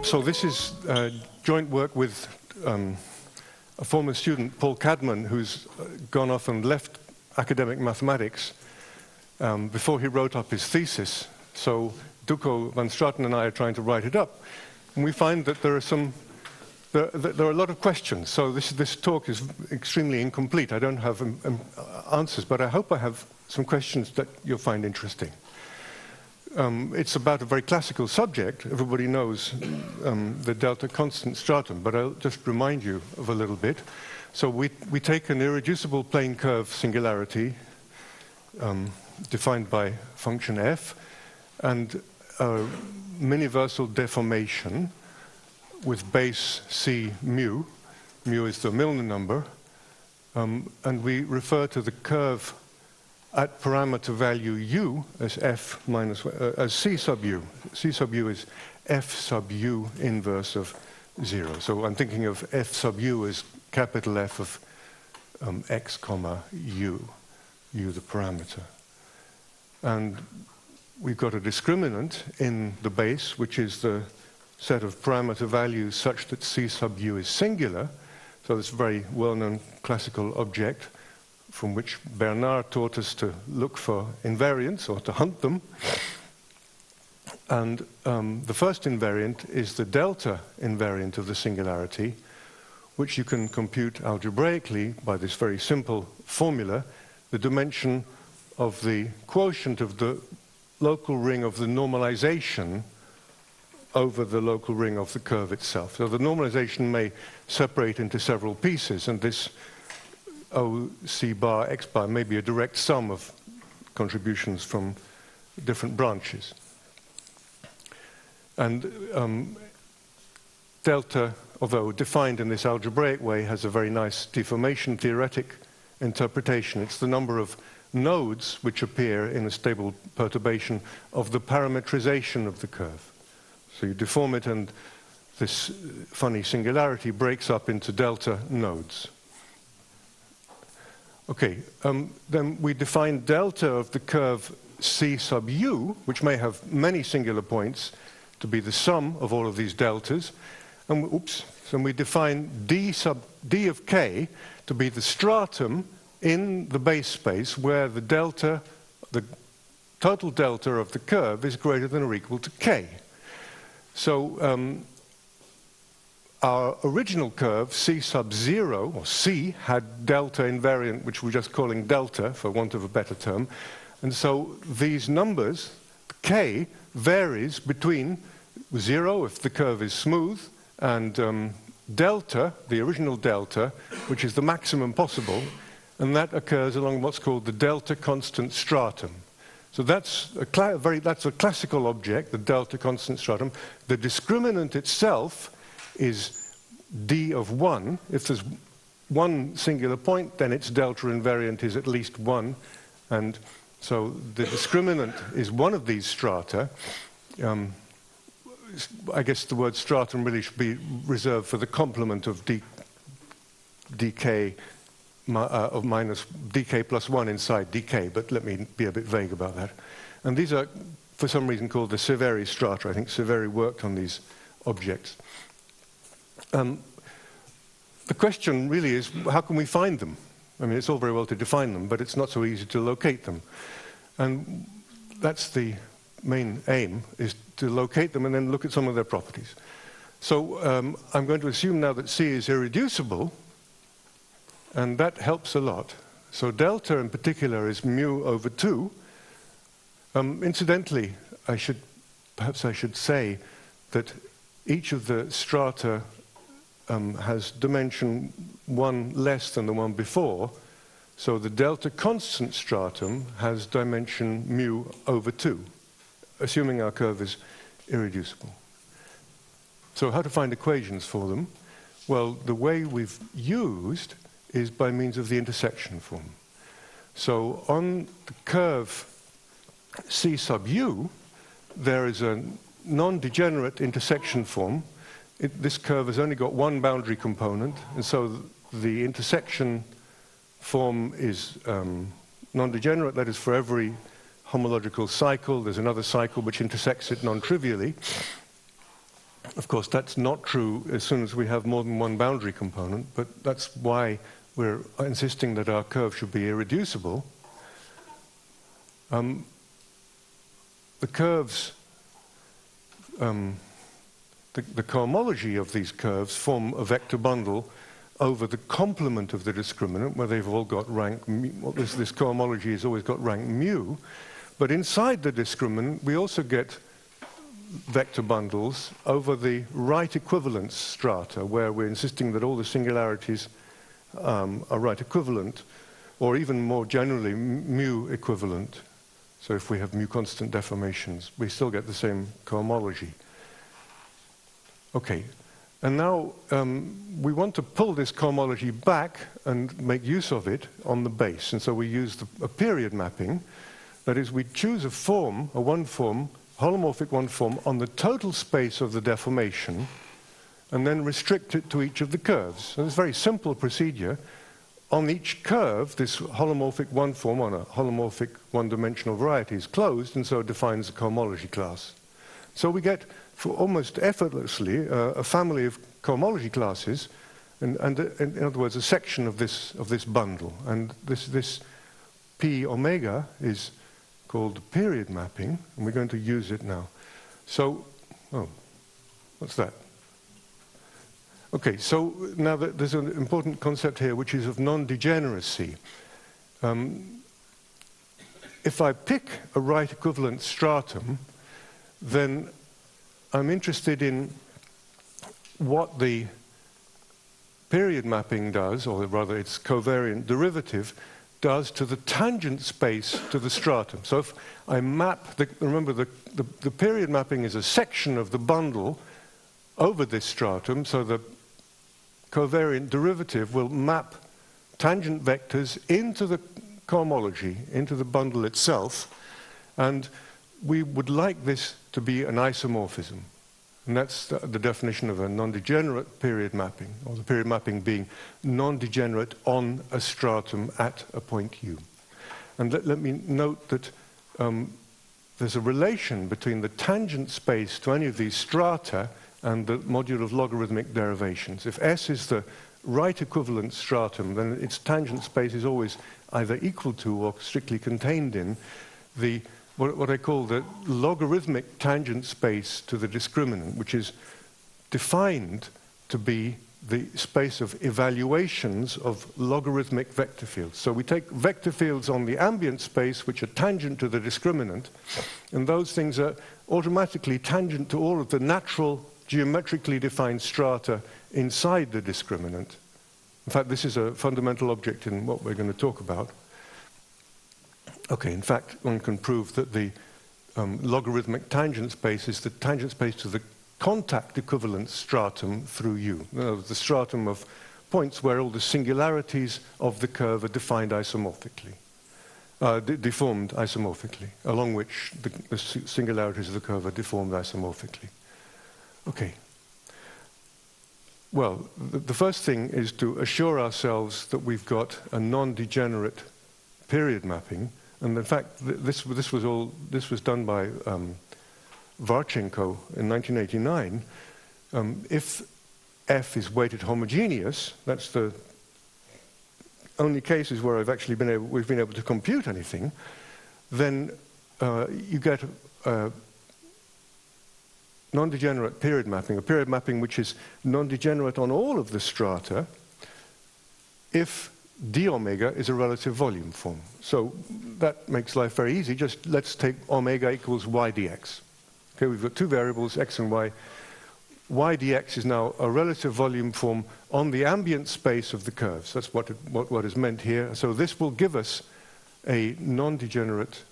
So this is joint work with a former student, Paul Cadman, who's gone off and left academic mathematics before he wrote up his thesis. So Duco, Van Straten and I are trying to write it up. And we find that there are a lot of questions. So this talk is extremely incomplete. I don't have answers, but I hope I have some questions that you'll find interesting. It's about a very classical subject. Everybody knows the delta constant stratum, but I'll just remind you of a little bit. So we take an irreducible plane curve singularity defined by function f and a miniversal deformation with base c mu. Mu is the Milnor number. And we refer to the curve at parameter value u as f minus as c sub u. C sub u is f sub u inverse of 0. So I'm thinking of f sub u as capital F of x comma u the parameter. And we've got a discriminant in the base, which is the set of parameter values such that c sub u is singular. So it's a very well-known classical object from which Bernard taught us to look for invariants or to hunt them. And the first invariant is the delta invariant of the singularity, which you can compute algebraically by this very simple formula, the dimension of the quotient of the local ring of the normalization over the local ring of the curve itself. So the normalization may separate into several pieces, and this O, C bar, X bar may be a direct sum of contributions from different branches. And delta, although defined in this algebraic way, has a very nice deformation theoretic interpretation. It's the number of nodes which appear in a stable perturbation of the parametrization of the curve. So you deform it, and this funny singularity breaks up into delta nodes. Okay, then we define delta of the curve C sub u, which may have many singular points, to be the sum of all of these deltas. And so we define d of k to be the stratum in the base space where the delta, the total delta of the curve is greater than or equal to k. So our original curve, C sub 0, or C, had delta invariant, which we're just calling delta, for want of a better term. And so these numbers, k, varies between 0, if the curve is smooth, and delta, the original delta, which is the maximum possible, and that occurs along what's called the delta constant stratum. So that's a classical object, the delta constant stratum. The discriminant itself is d of 1. If there's one singular point, then its delta invariant is at least 1. And so the discriminant is one of these strata. I guess the word stratum really should be reserved for the complement of dk of minus dk plus 1 inside dk, but let me be a bit vague about that. And these are, for some reason, called the Severi strata. I think Severi worked on these objects. The question really is, how can we find them? I mean, it's all very well to define them, but it's not so easy to locate them. And that's the main aim, is to locate them and then look at some of their properties. So I'm going to assume now that C is irreducible, and that helps a lot. So delta in particular is mu over 2. Incidentally, perhaps I should say that each of the strata has dimension 1 less than the one before. So the delta constant stratum has dimension mu over 2, assuming our curve is irreducible. So how to find equations for them? Well, the way we've used is by means of the intersection form. So on the curve C sub u, there is a non-degenerate intersection form. This curve has only got one boundary component, and so the intersection form is non-degenerate. That is, for every homological cycle, there's another cycle which intersects it non-trivially. Of course, that's not true as soon as we have more than one boundary component, but that's why we're insisting that our curve should be irreducible. The curves, the cohomology of these curves form a vector bundle over the complement of the discriminant, where they've all got rank, this cohomology has always got rank mu. But inside the discriminant, we also get vector bundles over the right equivalence strata, where we're insisting that all the singularities are right equivalent, or even more generally, mu equivalent. So if we have mu constant deformations, we still get the same cohomology. Okay, and now we want to pull this cohomology back and make use of it on the base. And so we use a period mapping. That is, we choose a form, a one-form, holomorphic one-form on the total space of the deformation, and then restrict it to each of the curves. So it's a very simple procedure. On each curve, this holomorphic one-form on a holomorphic one-dimensional variety is closed, and so it defines a cohomology class. So we get, for almost effortlessly, a family of cohomology classes, and in other words, a section of this bundle. And this P omega is called period mapping, and we're going to use it now. So, oh, what's that? Okay, so now there's an important concept here, which is of non-degeneracy. If I pick a right equivalent stratum, then I'm interested in what the period mapping does, or rather its covariant derivative, does to the tangent space to the stratum. So if I map, remember the period mapping is a section of the bundle over this stratum, so the covariant derivative will map tangent vectors into the cohomology, into the bundle itself, and we would like this to be an isomorphism. And that's the definition of a non-degenerate period mapping, or the period mapping being non-degenerate on a stratum at a point u. And let me note that there's a relation between the tangent space to any of these strata and the module of logarithmic derivations. If S is the right equivalent stratum, then its tangent space is always either equal to or strictly contained in the what I call the logarithmic tangent space to the discriminant, which is defined to be the space of evaluations of logarithmic vector fields. So we take vector fields on the ambient space, which are tangent to the discriminant, and those things are automatically tangent to all of the natural geometrically defined strata inside the discriminant. In fact, this is a fundamental object in what we're going to talk about. Okay, in fact, one can prove that the logarithmic tangent space is the tangent space to the contact equivalent stratum through U. The stratum of points where all the singularities of the curve are defined isomorphically, deformed isomorphically, along which the singularities of the curve are deformed isomorphically. Okay. Well, the first thing is to assure ourselves that we've got a non-degenerate period mapping. And in fact, this was done by Varchenko in 1989. If F is weighted homogeneous, that's the only cases where we've been able to compute anything, then you get a non-degenerate period mapping, a period mapping which is non-degenerate on all of the strata if d omega is a relative volume form. So that makes life very easy. Just let's take omega equals y dx. Okay, we've got two variables, x and y. Y dx is now a relative volume form on the ambient space of the curves. That's what is meant here. So this will give us a non-degenerate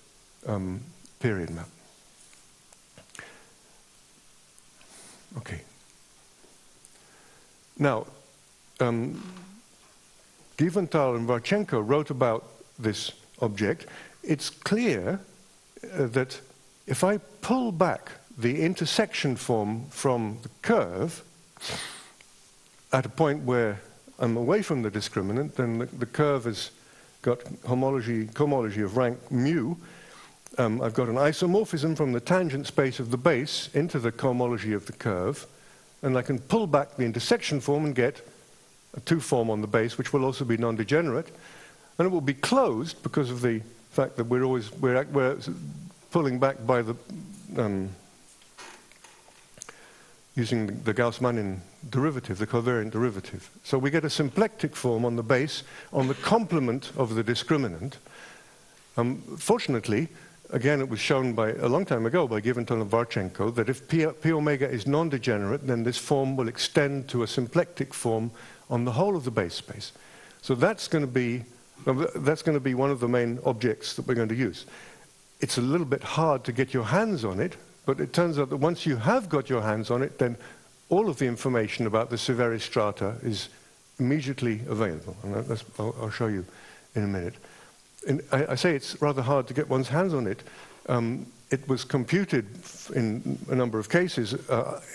period map. Okay. Now, Givental and Varchenko wrote about this object. It's clear that if I pull back the intersection form from the curve at a point where I'm away from the discriminant, then the curve has got cohomology of rank mu. I've got an isomorphism from the tangent space of the base into the cohomology of the curve, and I can pull back the intersection form and get a 2 form on the base, which will also be non-degenerate, and it will be closed because of the fact that we're pulling back by the using the Gauss-Manin derivative, the covariant derivative. So we get a symplectic form on the base on the complement of the discriminant. Fortunately, again, it was shown a long time ago by Givental and Varchenko that if P omega is non-degenerate, then this form will extend to a symplectic form on the whole of the base space. So that's going to be one of the main objects that we're going to use. It's a little bit hard to get your hands on it, but it turns out that once you have got your hands on it, then all of the information about the Severi strata is immediately available. And I'll show you in a minute. And I say it's rather hard to get one's hands on it. It was computed in a number of cases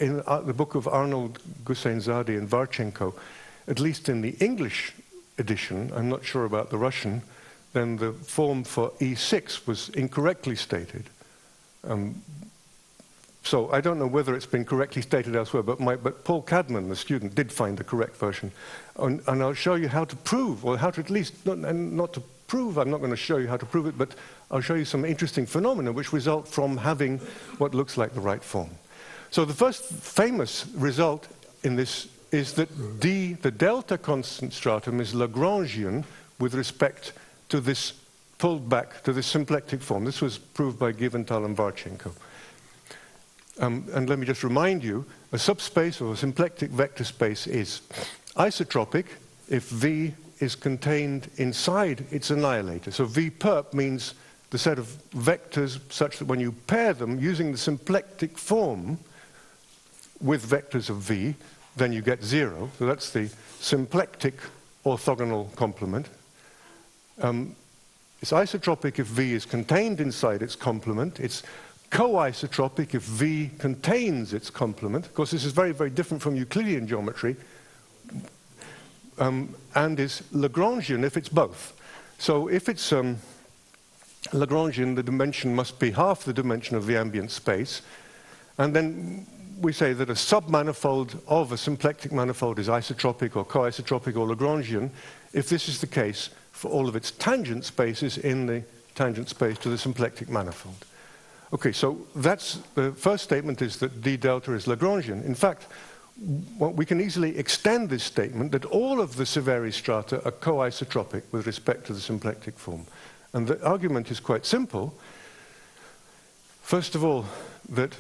in the book of Arnold Gusein-Zade and Varchenko, at least in the English edition. I'm not sure about the Russian. Then the form for E6 was incorrectly stated. So I don't know whether it's been correctly stated elsewhere, but Paul Cadman, the student, did find the correct version. And I'll show you how to prove, or how to at least, not to prove, I'm not going to show you how to prove it, but I'll show you some interesting phenomena which result from having what looks like the right form. So the first famous result in this is that the delta constant stratum is Lagrangian with respect to this pulled back, to this symplectic form. This was proved by Givental and Varchenko. And let me just remind you, a subspace or a symplectic vector space is isotropic if V is contained inside its annihilator. So V perp means the set of vectors such that when you pair them using the symplectic form with vectors of V, then you get 0. So that's the symplectic orthogonal complement. It's isotropic if V is contained inside its complement. It's co-isotropic if V contains its complement. Of course, this is very, very different from Euclidean geometry, and is Lagrangian if it's both. So if it's Lagrangian, the dimension must be half the dimension of the ambient space, and then we say that a submanifold of a symplectic manifold is isotropic or co-isotropic or Lagrangian if this is the case for all of its tangent spaces in the tangent space to the symplectic manifold. Okay, so that's the first statement, is that d delta is Lagrangian. In fact, we can easily extend this statement that all of the Severi strata are co-isotropic with respect to the symplectic form. And the argument is quite simple. First of all, that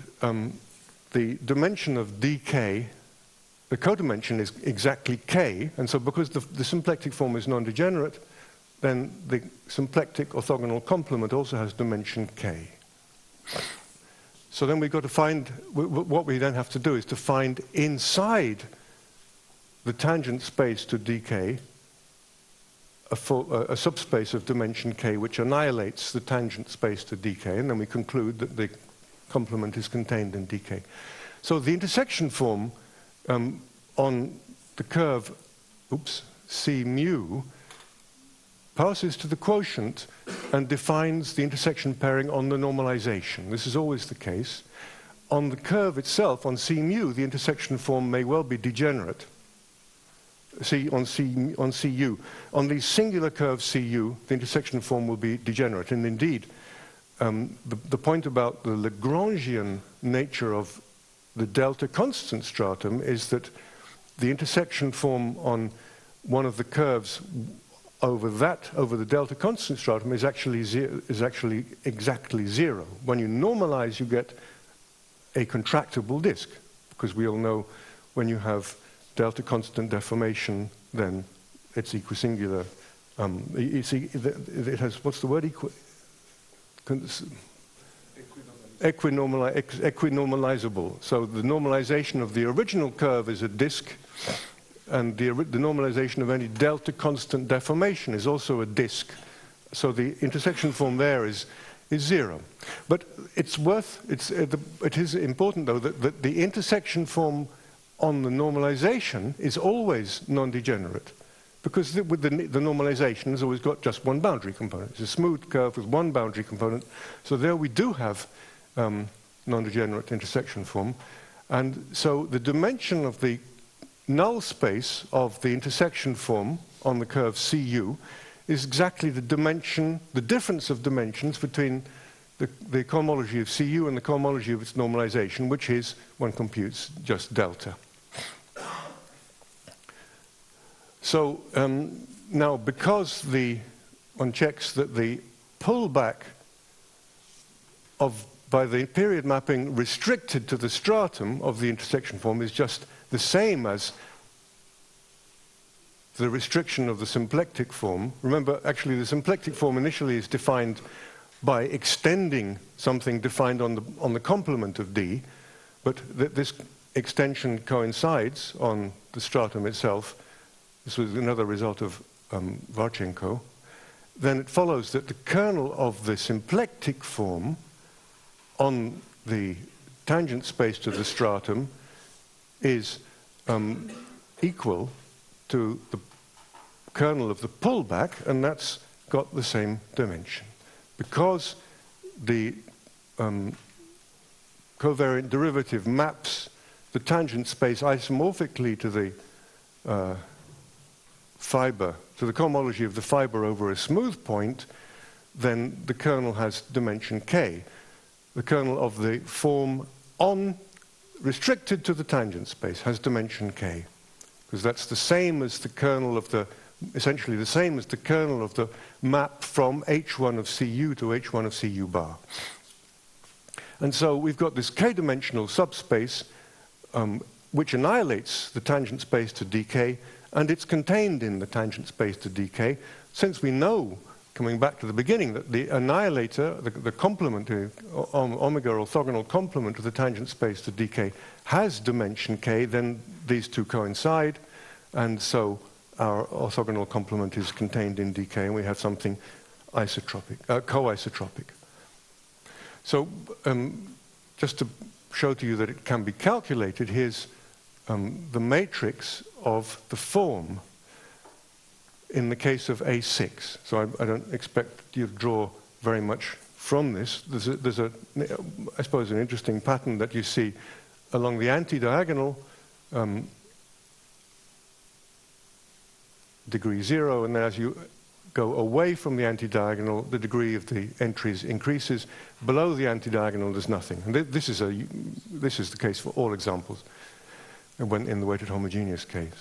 the dimension of dk, the codimension is exactly k, and so because the symplectic form is non-degenerate, then the symplectic orthogonal complement also has dimension k. So then we've got to find, what we then have to do is to find inside the tangent space to dk a subspace of dimension k which annihilates the tangent space to dk, and then we conclude that the complement is contained in dk. So the intersection form on the curve, C mu, passes to the quotient and defines the intersection pairing on the normalization. This is always the case. On the curve itself, on C mu, the intersection form may well be degenerate. On Cu. On the singular curve Cu, the intersection form will be degenerate. And indeed, the point about the Lagrangian nature of the delta constant stratum is that the intersection form on one of the curves over the delta constant stratum is actually exactly 0. When you normalize, you get a contractible disk, because we all know when you have delta constant deformation, then it's equisingular. It has, what's the word? Equinormalizable. So the normalization of the original curve is a disk, and the normalization of any delta constant deformation is also a disk. So the intersection form there is is 0. But it is important, though, that the intersection form on the normalization is always non-degenerate, because with the normalization has always got just one boundary component. It's a smooth curve with one boundary component. So there we do have non-degenerate intersection form. And so the dimension of the null space of the intersection form on the curve CU is exactly the dimension, the difference of dimensions between the cohomology of CU and the cohomology of its normalization, which is, one computes, just delta. So now, because one checks that the pullback by the period mapping restricted to the stratum of the intersection form is just the same as the restriction of the symplectic form. Remember, actually, the symplectic form initially is defined by extending something defined on the complement of D, but this extension coincides on the stratum itself. This was another result of Varchenko. Then it follows that the kernel of the symplectic form on the tangent space to the stratum is equal to the kernel of the pullback, and that's got the same dimension. Because the covariant derivative maps the tangent space isomorphically to the fibre, to the cohomology of the fibre over a smooth point, then the kernel has dimension k. The kernel of the form restricted to the tangent space has dimension k, because that's the same as the kernel of essentially the same as the kernel of the map from H1 of Cu to H1 of Cu bar. And so we've got this k-dimensional subspace which annihilates the tangent space to dk, and it's contained in the tangent space to dk. Since we know, coming back to the beginning, that the annihilator, the complement, omega orthogonal complement of the tangent space to dk has dimension k, then these two coincide, and so our orthogonal complement is contained in dk, and we have something isotropic, co-isotropic. So just to show to you that it can be calculated, here's the matrix of the form in the case of A6. So I don't expect you to draw very much from this. There's I suppose, an interesting pattern that you see along the anti-diagonal degree 0, and then as you go away from the anti-diagonal, the degree of the entries increases. Below the anti-diagonal, there's nothing. And this is the case for all examples when in the weighted homogeneous case.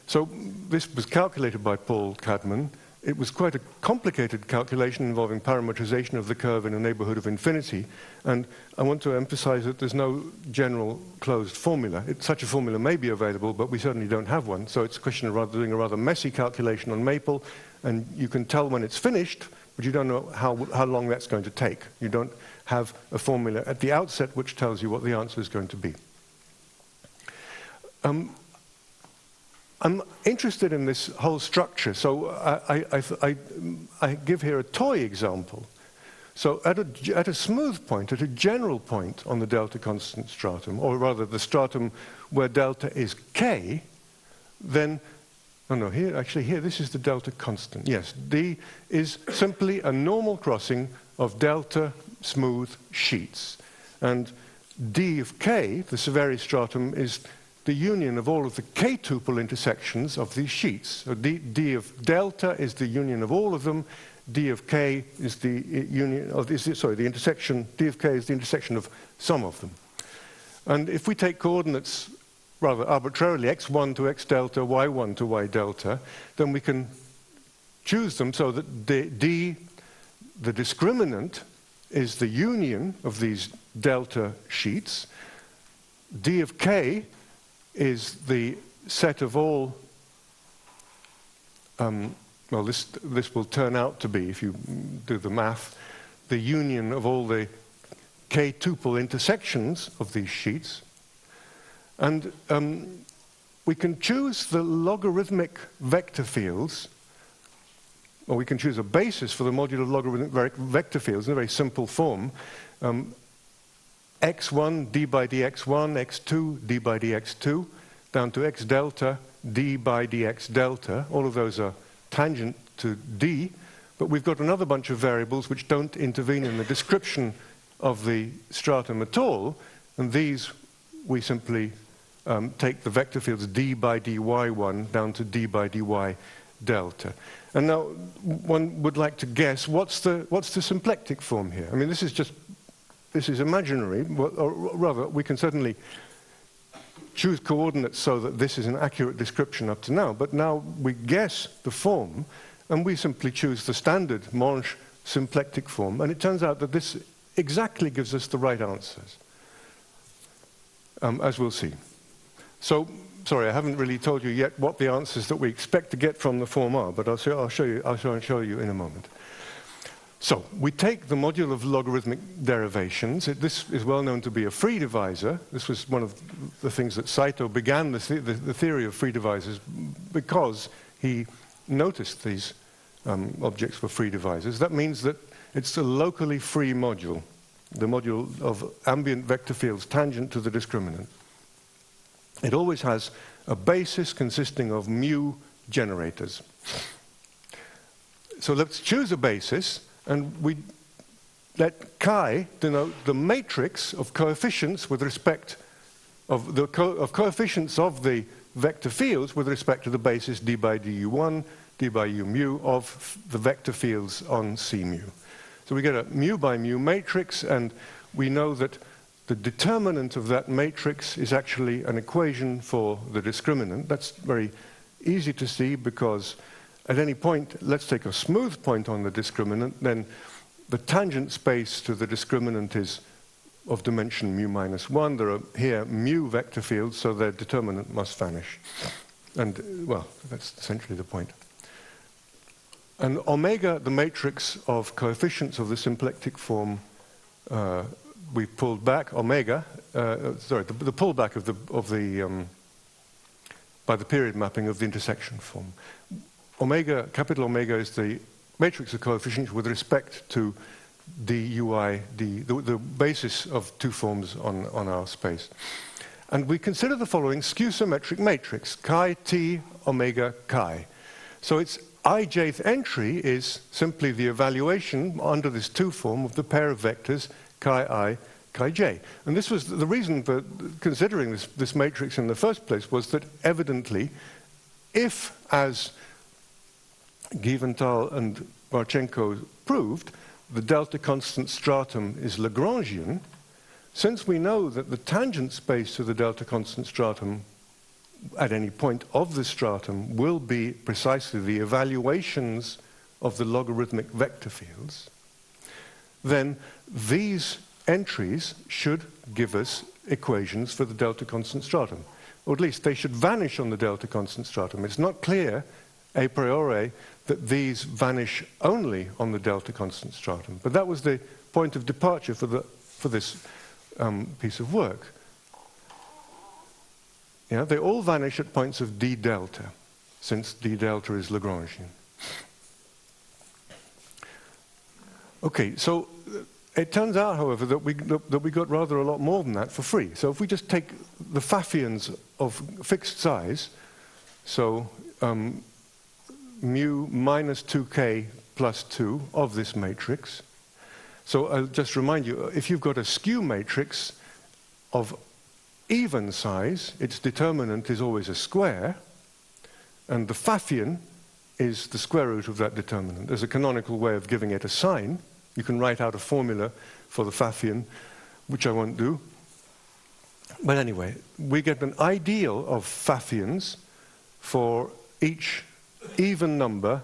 So this was calculated by Paul Cadman. It was quite a complicated calculation involving parametrization of the curve in a neighborhood of infinity. And I want to emphasize that there's no general closed formula. Such a formula may be available, but we certainly don't have one. So it's a question of doing a rather messy calculation on Maple. And you can tell when it's finished, but you don't know how long that's going to take. You don't have a formula at the outset which tells you what the answer is going to be. I'm interested in this whole structure, so I give here a toy example. So at a smooth point, at a general point on the delta constant stratum, or rather the stratum where delta is k, then, oh no, here this is the delta constant. Yes, D is simply a normal crossing of delta smooth sheets. And D of k, the Severi stratum, is the union of all of the k-tuple intersections of these sheets. So D of delta is the union of all of them. D of k is the union of the intersection. D of k is the intersection of some of them. And if we take coordinates rather arbitrarily, x1 to x delta, y1 to y delta, then we can choose them so that D, the discriminant, is the union of these delta sheets. D of k is the set of all, well, this will turn out to be, if you do the math, the union of all the k-tuple intersections of these sheets. And we can choose the logarithmic vector fields or we can choose a basis for the modular of logarithmic vector fields in a very simple form. x1 d by dx1, x2 d by dx2, down to x delta d by dx delta. All of those are tangent to d, but we've got another bunch of variables which don't intervene in the description of the stratum at all, and these we simply take the vector fields d by dy1 down to d by dy delta. And now one would like to guess what's the symplectic form here. I mean, this is imaginary, or rather we can certainly choose coordinates so that this is an accurate description up to now, but now we guess the form and we simply choose the standard Mond symplectic form, and it turns out that this exactly gives us the right answers, as we'll see. So, sorry, I haven't really told you yet what the answers that we expect to get from the form are, but I'll show you in a moment. So, we take the module of logarithmic derivations. This is well known to be a free divisor. This was one of the things that Saito began the theory of free divisors because he noticed these objects were free divisors. That means that it's a locally free module, the module of ambient vector fields tangent to the discriminant. It always has a basis consisting of mu generators. So let's choose a basis, and we let chi denote the matrix of coefficients with respect of the coefficients of the vector fields with respect to the basis d by du1, d by u mu of the vector fields on C mu. So we get a mu by mu matrix, and we know that the determinant of that matrix is actually an equation for the discriminant. That's very easy to see because at any point, let's take a smooth point on the discriminant, then the tangent space to the discriminant is of dimension mu minus 1. There are here mu vector fields, so their determinant must vanish. And, well, that's essentially the point. And omega, the matrix of coefficients of the symplectic form, we pulled back omega, the pullback by the period mapping of the intersection form. Omega, capital Omega, is the matrix of coefficients with respect to dui, the basis of two forms on our space. And we consider the following skew-symmetric matrix, chi t omega chi. So its ijth entry is simply the evaluation under this two form of the pair of vectors chi I, chi j. And this was the reason for considering this matrix in the first place, was that evidently, if, as Givental and Varchenko proved, the delta constant stratum is Lagrangian, since we know that the tangent space to the delta constant stratum at any point of the stratum will be precisely the evaluations of the logarithmic vector fields, then these entries should give us equations for the delta constant stratum. Or at least they should vanish on the delta constant stratum. It's not clear a priori that these vanish only on the delta constant stratum. But that was the point of departure for this piece of work. Yeah, they all vanish at points of d delta, since d delta is Lagrangian. Okay, so it turns out, however, that we got rather a lot more than that for free. So if we just take the Pfaffians of fixed size, so mu minus 2k plus 2 of this matrix. So I'll just remind you, if you've got a skew matrix of even size, its determinant is always a square, and the Pfaffian is the square root of that determinant. There's a canonical way of giving it a sign. You can write out a formula for the Pfaffian, which I won't do. But anyway, we get an ideal of Pfaffians for each even number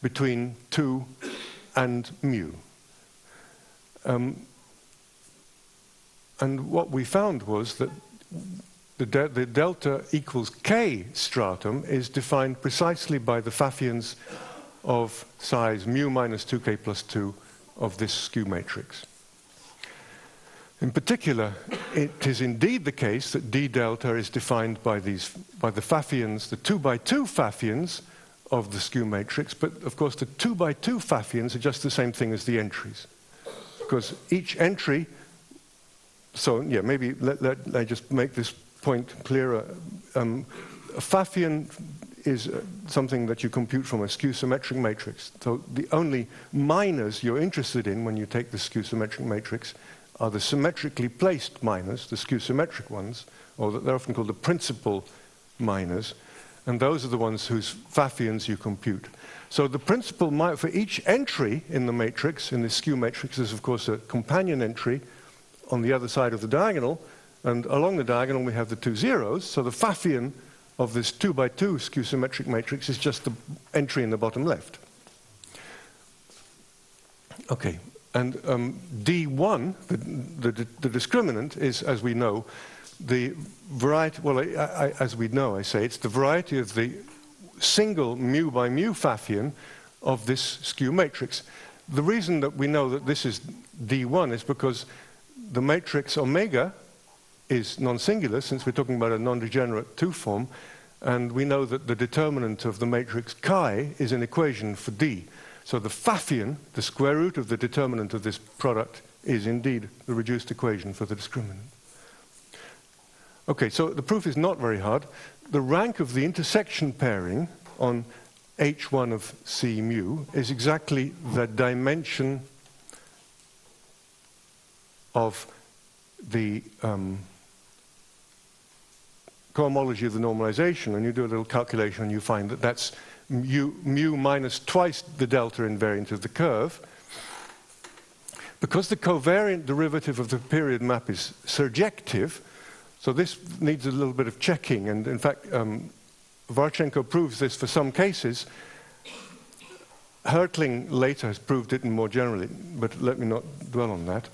between 2 and mu. And what we found was that the delta equals k stratum is defined precisely by the Pfaffians of size mu minus 2k plus 2 of this skew matrix. In particular, it is indeed the case that d delta is defined by the Pfaffians, the 2 by 2 Pfaffians of the skew matrix, but of course the 2 by 2 Pfaffians are just the same thing as the entries. Because each entry, so yeah, maybe let I just make this point clearer. A Pfaffian is something that you compute from a skew-symmetric matrix. So the only minors you're interested in when you take the skew-symmetric matrix are the symmetrically placed minors, the skew-symmetric ones, or they're often called the principal minors, and those are the ones whose Pfaffians you compute. So the principal for each entry in the matrix, in the skew matrix, is of course a companion entry on the other side of the diagonal, and along the diagonal we have the 2 zeros, so the Pfaffian of this 2 by 2 skew-symmetric matrix is just the entry in the bottom left. Okay, and D1, the discriminant, is, as we know, the variety, well, as we know, I say, it's the variety of the single mu by mu Pfaffian of this skew matrix. The reason that we know that this is D1 is because the matrix omega is non-singular, since we're talking about a non-degenerate 2 form, and we know that the determinant of the matrix chi is an equation for D. So the Pfaffian, the square root of the determinant of this product, is indeed the reduced equation for the discriminant. Okay, so the proof is not very hard. The rank of the intersection pairing on H1 of C mu is exactly the dimension of the cohomology of the normalization, and you do a little calculation and you find that that's mu minus twice the delta invariant of the curve. Because the covariant derivative of the period map is surjective, so this needs a little bit of checking, and in fact Varchenko proves this for some cases. Hertling later has proved it more generally, but let me not dwell on that.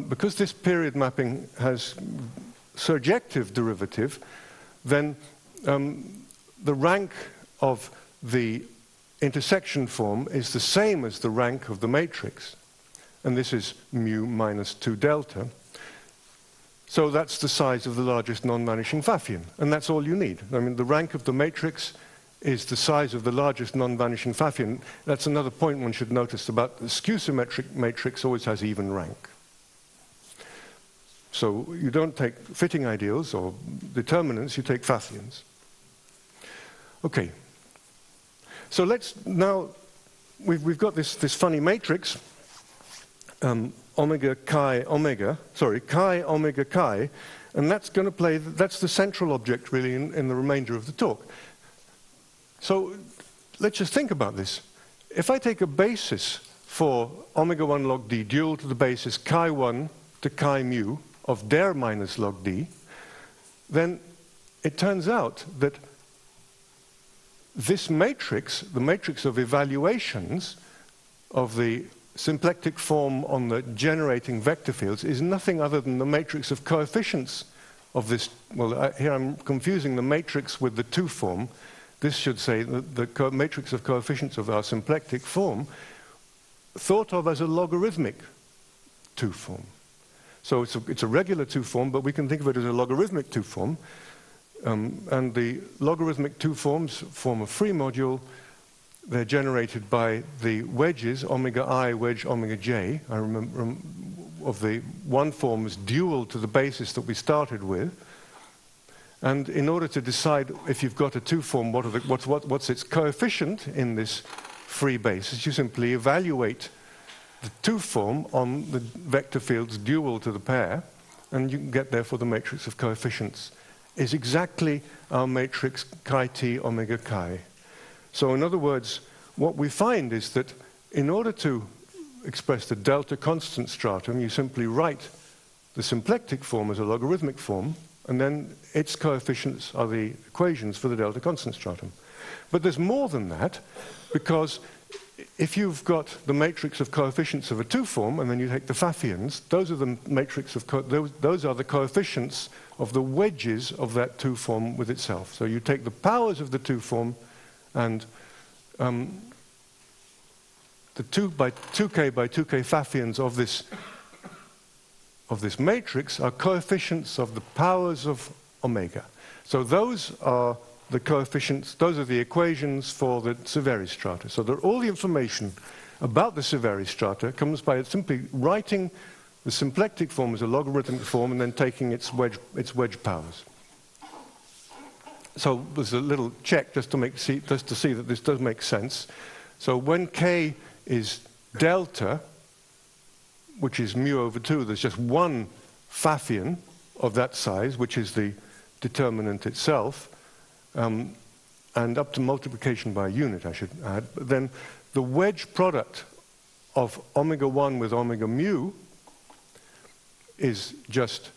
Because this period mapping has surjective derivative, then the rank of the intersection form is the same as the rank of the matrix. And this is mu minus 2 delta. So that's the size of the largest non-vanishing Pfaffian. And that's all you need. I mean, the rank of the matrix is the size of the largest non-vanishing Pfaffian. That's another point one should notice about the skew-symmetric matrix always has even rank. So you don't take fitting ideals or determinants, you take Pfaffians. Okay. So let's now, we've got this funny matrix, omega chi omega, chi omega chi, and that's going to play, that's the central object really in the remainder of the talk. So let's just think about this. If I take a basis for omega 1 log d dual to the basis chi 1 to chi mu of der minus log d, then it turns out that this matrix, the matrix of evaluations of the symplectic form on the generating vector fields, is nothing other than the matrix of coefficients of this. Well, here I'm confusing the matrix with the 2 form. This should say the matrix of coefficients of our symplectic form, thought of as a logarithmic 2 form. So it's a regular 2 form, but we can think of it as a logarithmic 2 form. And the logarithmic 2 forms form a free module. They're generated by the wedges, omega I, wedge omega j. I remember of the one form is dual to the basis that we started with. And in order to decide if you've got a 2 form, what's its coefficient in this free basis, you simply evaluate the 2 form on the vector fields dual to the pair, and you can get therefore the matrix of coefficients is exactly our matrix chi t omega chi. So in other words, what we find is that in order to express the delta constant stratum, you simply write the symplectic form as a logarithmic form, and then its coefficients are the equations for the delta constant stratum. But there's more than that, because if you've got the matrix of coefficients of a 2 form, and then you take the Pfaffians, those are the matrix of those are the coefficients of the wedges of that 2 form with itself. So you take the powers of the 2 form, and the 2k by 2k Pfaffians of this matrix are coefficients of the powers of omega. So those are the coefficients, those are the equations for the Severi strata. So all the information about the Severi strata comes by simply writing the symplectic form as a logarithmic form and then taking its wedge powers. So there's a little check just to see that this does make sense. So when k is delta, which is mu over 2, there's just one Pfaffian of that size, which is the determinant itself, and up to multiplication by a unit, I should add. But then the wedge product of omega 1 with omega mu is just,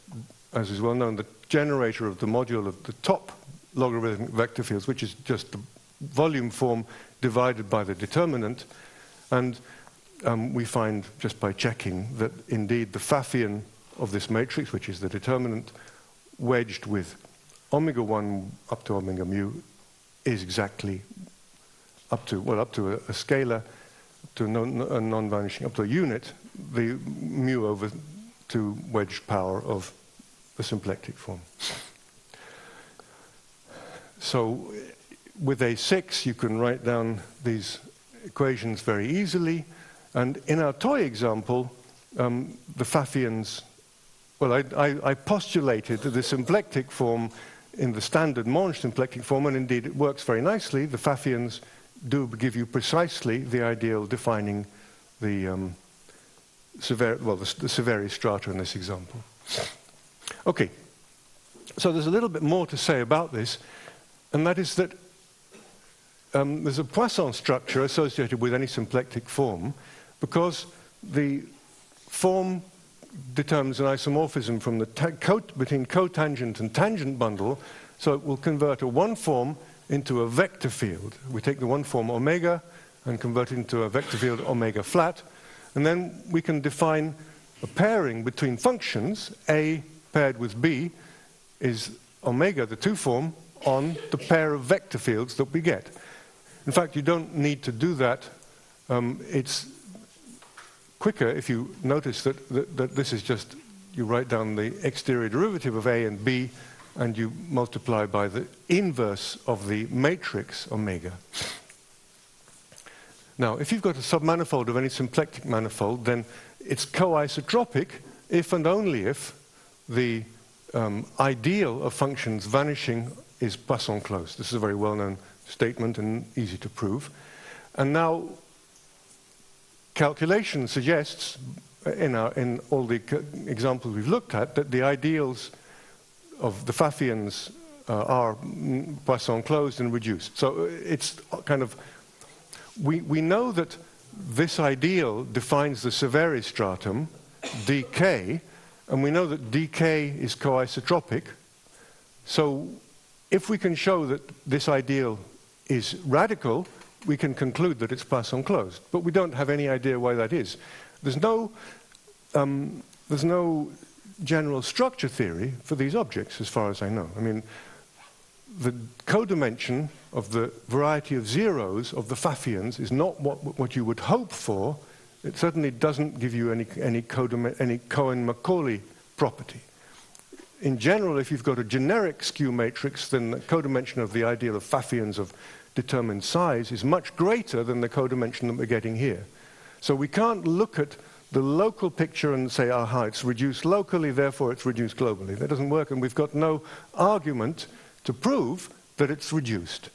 as is well known, the generator of the module of the top logarithmic vector fields, which is just the volume form divided by the determinant. And we find, just by checking, that indeed the Pfaffian of this matrix, which is the determinant, wedged with omega 1 up to omega mu, is exactly up to a scalar, to a non-vanishing, up to a unit, the mu over 2 wedged power of the symplectic form. So with A6, you can write down these equations very easily. And in our toy example, the Pfaffians, well, I postulated the symplectic form in the standard Mond symplectic form, and indeed it works very nicely. The Pfaffians do give you precisely the ideal defining the Severi strata in this example. Okay, so there's a little bit more to say about this, and that is that there's a Poisson structure associated with any symplectic form, because the form determines an isomorphism from the between cotangent and tangent bundle, so it will convert a one form into a vector field. We take the one form omega and convert it into a vector field omega flat, and then we can define a pairing between functions. A paired with B is omega, the two form, on the pair of vector fields that we get. In fact, you don't need to do that. It's quicker if you notice that this is just, you write down the exterior derivative of A and B, and you multiply by the inverse of the matrix omega. Now, if you've got a submanifold of any symplectic manifold, then it's coisotropic if and only if the ideal of functions vanishing is Poisson closed. This is a very well-known statement and easy to prove. And now, calculation suggests, in all the examples we've looked at, that the ideals of the Pfaffians are Poisson closed and reduced. So it's kind of, we know that this ideal defines the Severi stratum, dk, and we know that dk is coisotropic. So if we can show that this ideal is radical, we can conclude that it's Poisson closed. But we don't have any idea why that is. There's no general structure theory for these objects, as far as I know. I mean, the codimension of the variety of zeros of the Pfaffians is not what you would hope for. It certainly doesn't give you any Cohen-Macaulay property. In general, if you've got a generic skew matrix, then the codimension of the ideal of Pfaffians of determined size is much greater than the codimension that we're getting here. So we can't look at the local picture and say, aha, it's reduced locally, therefore it's reduced globally. That doesn't work, and we've got no argument to prove that it's reduced.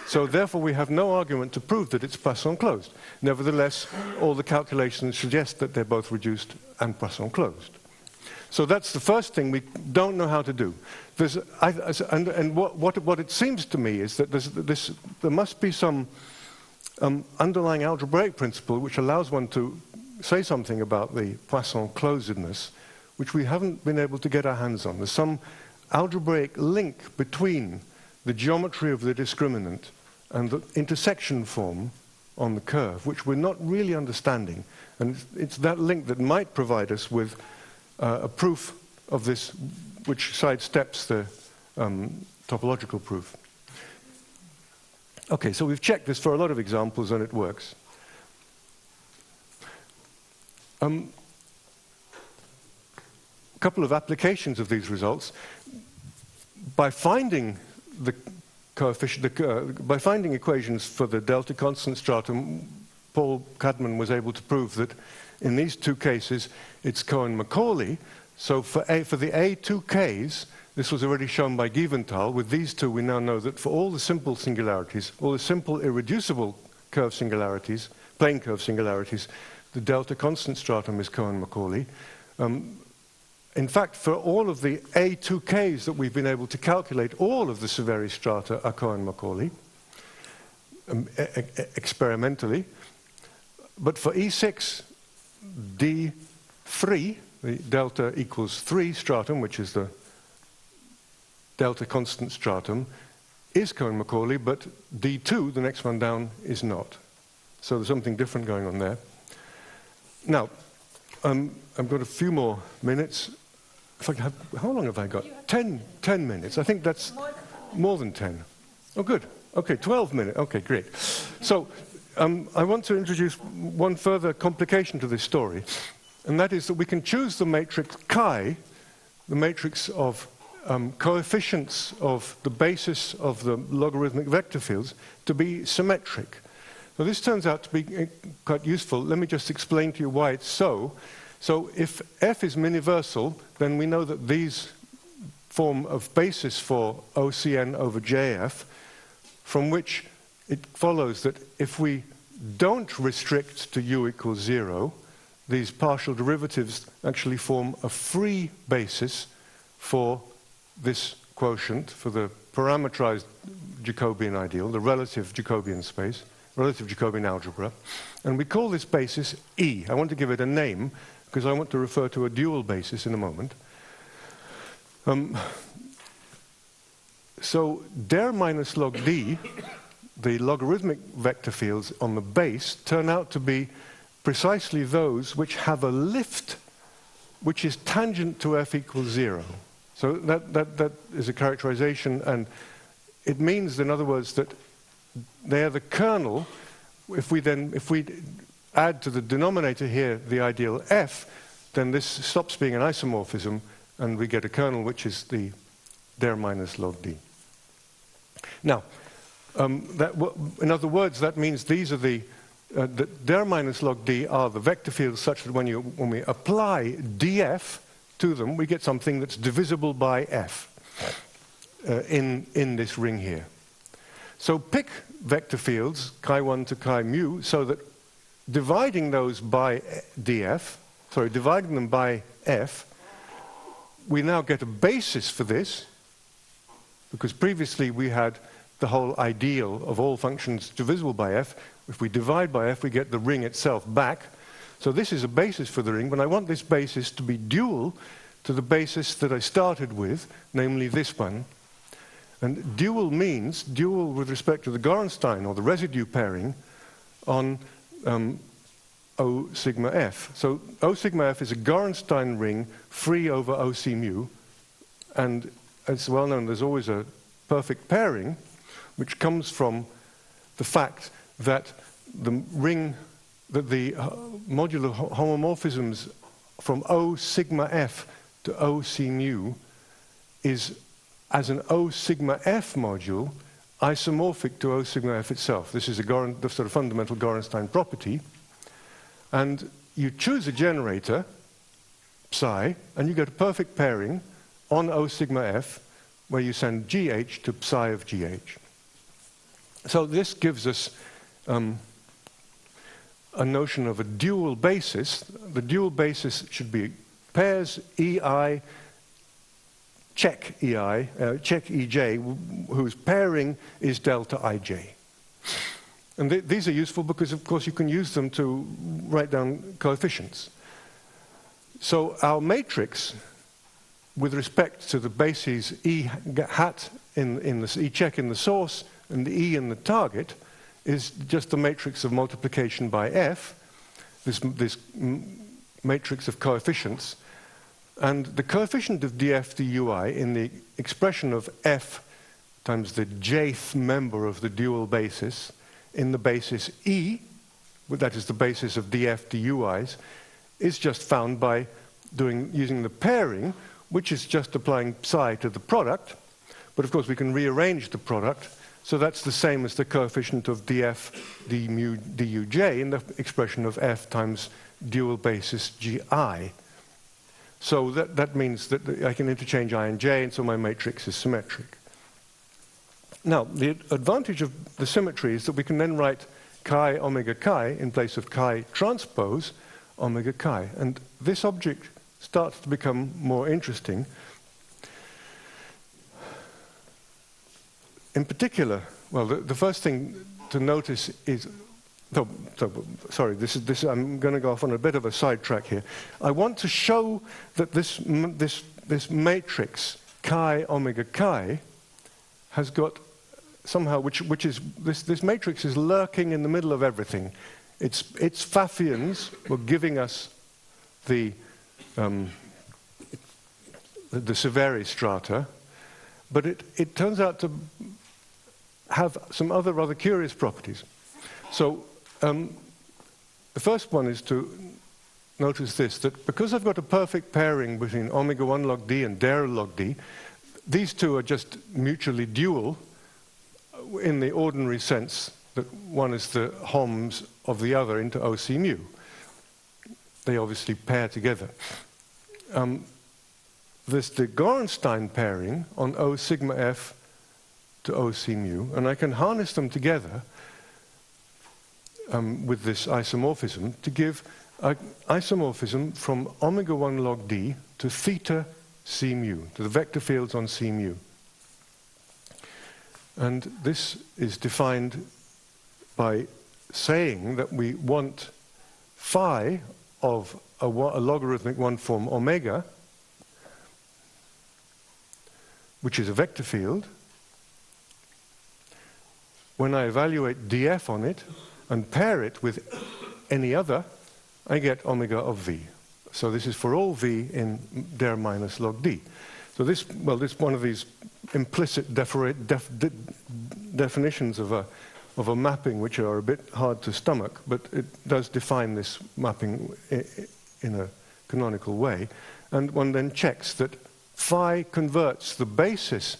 So therefore we have no argument to prove that it's Poisson closed. Nevertheless, all the calculations suggest that they're both reduced and Poisson closed. So that's the first thing we don't know how to do. What it seems to me is that there must be some underlying algebraic principle which allows one to say something about the Poisson closedness, which we haven't been able to get our hands on. There's some algebraic link between the geometry of the discriminant and the intersection form on the curve, which we're not really understanding. And it's that link that might provide us with a proof of this, which sidesteps the topological proof. Okay, so we've checked this for a lot of examples, and it works. A couple of applications of these results. By finding the coefficient, by finding equations for the delta constant stratum, Paul Cadman was able to prove that in these two cases, it's Cohen-Macaulay. So for the A2Ks, this was already shown by Givental. With these two, we now know that for all the simple singularities, all the simple irreducible curve singularities, plane curve singularities, the delta constant stratum is Cohen-Macaulay. In fact, for all of the A2Ks that we've been able to calculate, all of the Severi strata are Cohen-Macaulay, experimentally. But for E6, D3, the delta equals 3 stratum, which is the delta constant stratum, is Cohen-Macaulay, but D2, the next one down, is not. So there's something different going on there. Now, I've got a few more minutes. If I have, how long have I got? 10 minutes. I think that's more than 10. Oh, good. Okay, 12 minutes. Okay, great. So I want to introduce one further complication to this story, and that is that we can choose the matrix chi, the matrix of coefficients of the basis of the logarithmic vector fields, to be symmetric. So this turns out to be quite useful. Let me just explain to you why it's so. So if f is miniversal, then we know that these form of basis for OCN over JF, from which it follows that if we don't restrict to u equals 0, these partial derivatives actually form a free basis for this quotient, for the parametrized Jacobian ideal, the relative Jacobian space, relative Jacobian algebra. And we call this basis E. I want to give it a name, because I want to refer to a dual basis in a moment. So der minus log d, the logarithmic vector fields on the base, turn out to be precisely those which have a lift which is tangent to f equals 0. So that is a characterization, and it means, in other words, that they are the kernel. If we add to the denominator here the ideal f, then this stops being an isomorphism, and we get a kernel which is the der minus log d. Now, in other words, that means these are the der minus log d are the vector fields such that when we apply df to them, we get something that's divisible by f in this ring here. So pick vector fields, chi1 to chi mu, so that dividing those by dividing them by f, we now get a basis for this, because previously we had the whole ideal of all functions divisible by f. If we divide by f, we get the ring itself back. So this is a basis for the ring, but I want this basis to be dual to the basis that I started with, namely this one. And dual means dual with respect to the Gorenstein, or the residue pairing, on O sigma f. So O sigma f is a Gorenstein ring free over OC mu, and it's well known there's always a perfect pairing, which comes from the fact that the ring, that the modular homomorphisms from O sigma f to OC mu is, as an O sigma f module, isomorphic to O sigma f itself. This is the sort of fundamental Gorenstein property. And you choose a generator, psi, and you get a perfect pairing on O sigma f, where you send gh to psi of gh. So this gives us a notion of a dual basis. The dual basis should be pairs ei, check ei, check ej, whose pairing is delta ij. And these are useful because, of course, you can use them to write down coefficients. So our matrix, with respect to the bases E hat in the E check in the source and the E in the target, is just the matrix of multiplication by f, this matrix of coefficients. And the coefficient of df dui in the expression of f times the jth member of the dual basis in the basis E, that is the basis of df dui's, is just found by using the pairing, which is just applying psi to the product. But of course we can rearrange the product So that's the same as the coefficient of df d mu duj in the expression of f times dual basis gi. So that means that I can interchange I and j, and so my matrix is symmetric. Now, the advantage of the symmetry is that we can then write chi omega chi in place of chi transpose omega chi. And this object starts to become more interesting. In particular, well, the first thing to notice is, sorry, this I'm going to go off on a bit of a sidetrack here. I want to show that this matrix chi omega chi has got somehow, which is this matrix is lurking in the middle of everything. Its Pfaffians were giving us the Severi strata, but it turns out to have some other rather curious properties. So the first one is to notice this, that because I've got a perfect pairing between omega 1 log d and der log d, these two are just mutually dual in the ordinary sense that one is the Homs of the other into OC mu. They obviously pair together. There's the Gorenstein pairing on O sigma f to OC mu, and I can harness them together with this isomorphism to give an isomorphism from omega 1 log d to theta c mu, to the vector fields on c mu. And this is defined by saying that we want phi of a logarithmic one-form omega, which is a vector field. When I evaluate df on it and pair it with any other, I get omega of v. So this is for all v in der minus log d. So this one of these implicit definitions of a mapping which are a bit hard to stomach, but it does define this mapping in a canonical way. And one then checks that phi converts the basis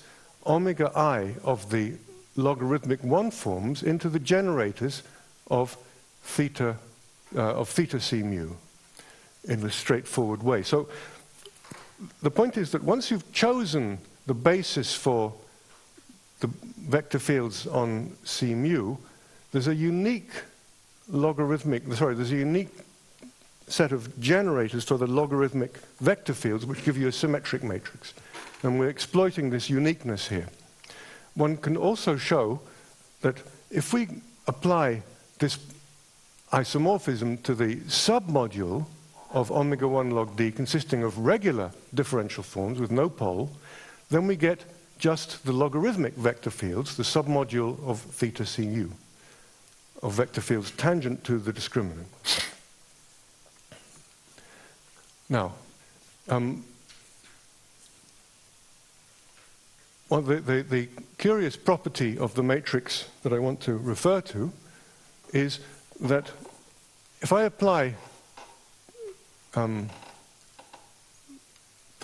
omega I of the logarithmic one forms into the generators of theta c mu in a straightforward way. So the point is that once you've chosen the basis for the vector fields on C mu, there's a unique there's a unique set of generators for the logarithmic vector fields which give you a symmetric matrix. And we're exploiting this uniqueness here. One can also show that if we apply this isomorphism to the submodule of omega 1 log d consisting of regular differential forms with no pole, then we get just the logarithmic vector fields, the submodule of theta cu, of vector fields tangent to the discriminant. Now, well, the curious property of the matrix that I want to refer to is that if I apply the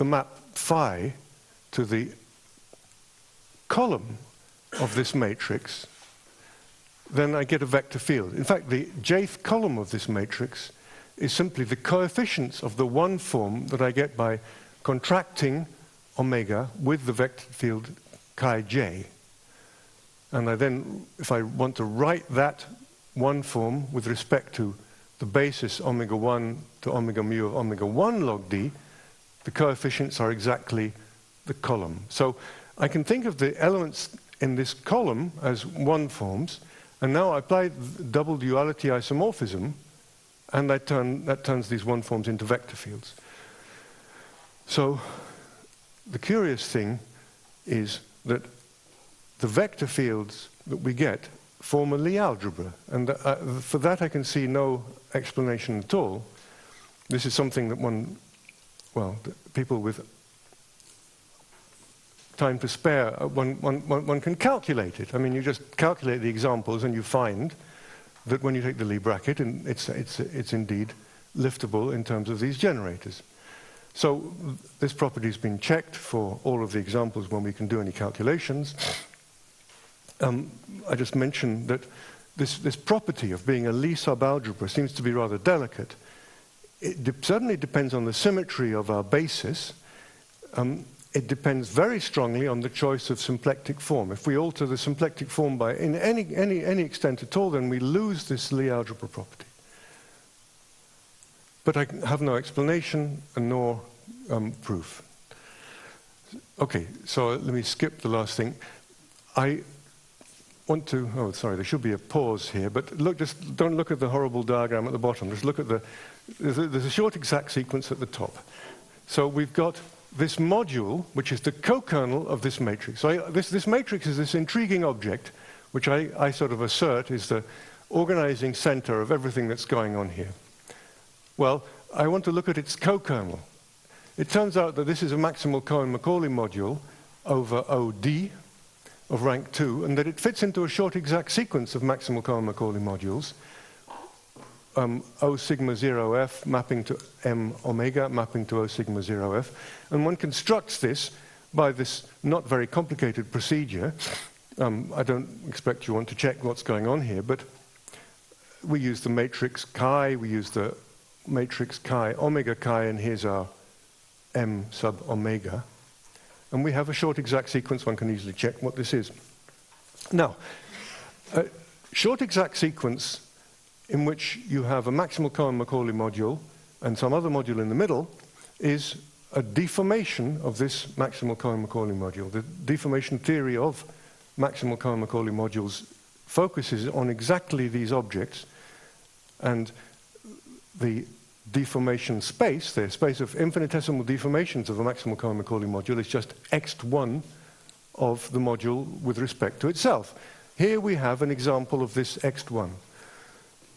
map phi to the column of this matrix, then I get a vector field. In fact, the jth column of this matrix is simply the coefficients of the one form that I get by contracting omega with the vector field chi j. And I then, if I want to write that one form with respect to the basis omega 1 to omega mu of omega 1 log d, the coefficients are exactly the column. So I can think of the elements in this column as one forms, and now I apply the double duality isomorphism, and that turns these one forms into vector fields. So the curious thing is that the vector fields that we get form a Lie algebra, and for that I can see no explanation at all. This is something that people with time to spare, one can calculate it. I mean, you just calculate the examples and you find that when you take the Lie bracket, and it's indeed liftable in terms of these generators. So this property has been checked for all of the examples when we can do any calculations. I just mentioned that this property of being a Lie subalgebra seems to be rather delicate. It certainly depends on the symmetry of our basis. It depends very strongly on the choice of symplectic form. If we alter the symplectic form by in any extent at all, then we lose this Lie algebra property. But I have no explanation and nor proof. Okay, so let me skip the last thing. I want to, oh sorry, there should be a pause here, but look, just don't look at the horrible diagram at the bottom, just look at there's a short exact sequence at the top. So we've got this module, which is the co-kernel of this matrix. So this matrix is this intriguing object, which I sort of assert is the organizing center of everything that's going on here. Well, I want to look at its co-kernel. It turns out that this is a maximal Cohen-Macaulay module over OD of rank 2, and that it fits into a short exact sequence of maximal Cohen-Macaulay modules, O sigma 0f mapping to M omega mapping to O sigma 0f. And one constructs this by this not very complicated procedure. I don't expect you want to check what's going on here, but we use the matrix chi, we use the matrix chi, omega chi, and here's our M sub omega. And we have a short exact sequence. One can easily check what this is. Now, a short exact sequence in which you have a maximal Cohen-Macaulay module and some other module in the middle is a deformation of this maximal Cohen-Macaulay module. The deformation theory of maximal Cohen-Macaulay modules focuses on exactly these objects, and the deformation space, the space of infinitesimal deformations of a maximal Cohen-Macaulay module, is just x1 of the module with respect to itself. Here we have an example of this x1.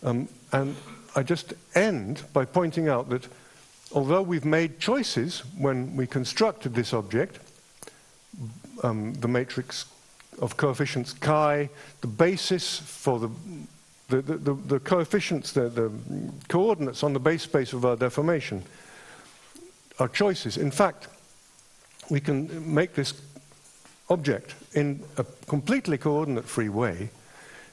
And I just end by pointing out that although we've made choices when we constructed this object, the matrix of coefficients chi, the basis for the coefficients, the coordinates on the base space of our deformation are choices. In fact, we can make this object in a completely coordinate-free way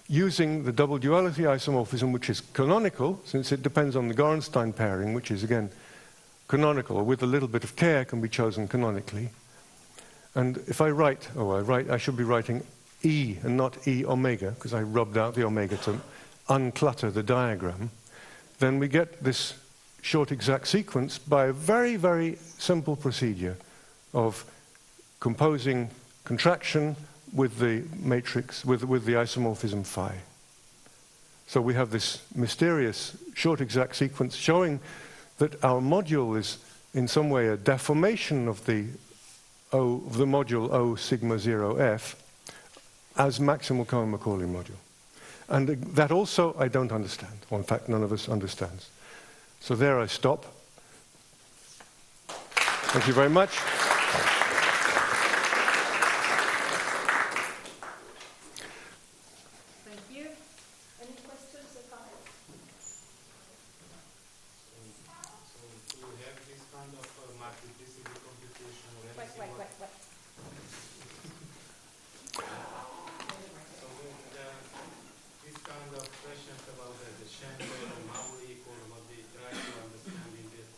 using the double duality isomorphism, which is canonical, since it depends on the Gorenstein pairing, which is, again, canonical, or with a little bit of care can be chosen canonically. And if I write, I should be writing E and not E omega, because I rubbed out the omega to unclutter the diagram, then we get this short exact sequence by a very, very simple procedure of composing contraction with the matrix, with the isomorphism phi. So we have this mysterious short exact sequence showing that our module is in some way a deformation of the module O sigma 0f as maximal Cohen-Macaulay module. And that also I don't understand, or in fact none of us understands. So there I stop. Thank you very much. Thank you. Any questions or comments? So you have this kind of multiplicity computation or anything? Wait. So this kind of questions about the Schenker and Mauri or what they try to understand in that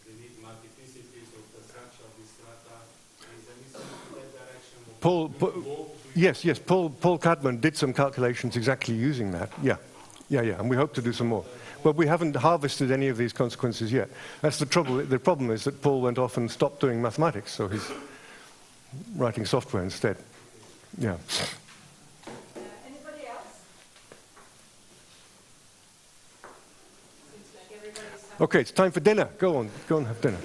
the multiplicities of the structure of the strata is a missing in that direction. Yes, Paul Cadman did some calculations exactly using that. Yeah, and we hope to do some more. But we haven't harvested any of these consequences yet. That's the trouble. The problem is that Paul went off and stopped doing mathematics, so he's writing software instead. Yeah. Anybody else? Seems like everybody's happy. Okay, it's time for dinner. Go on and have dinner.